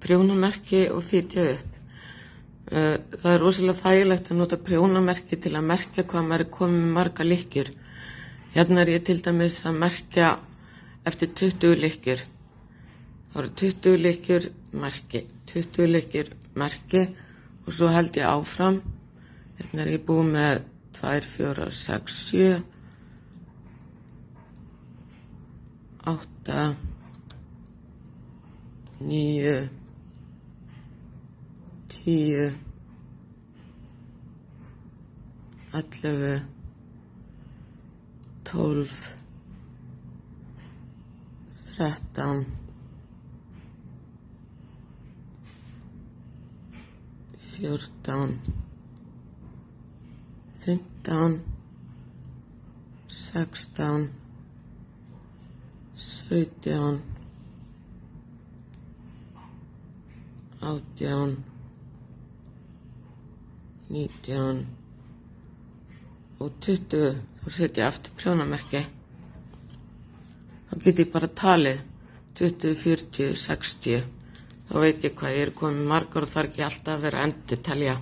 prjónamerki og fitja upp. Það rosalega þægilegt að nota prjónamerki til að merkja hvað maður komið með marga lykkjur. Hérna ég til dæmis að merkja eftir 20 lykkjur. Það eru 20 lykkjur merki, 20 lykkjur merki og svo held ég áfram. Hérna ég búið með 2, 4, 6, 7, 8, 9, 10, 11, 12, 13, 14, 15, 16, 17, 18, 19 og 20. Þá setja ég aftur prjónamerki. Þá get ég bara talið 20, 40, 60. Þá veit ég hvað ég komið margar og þarf ekki alltaf að vera að endurtelja.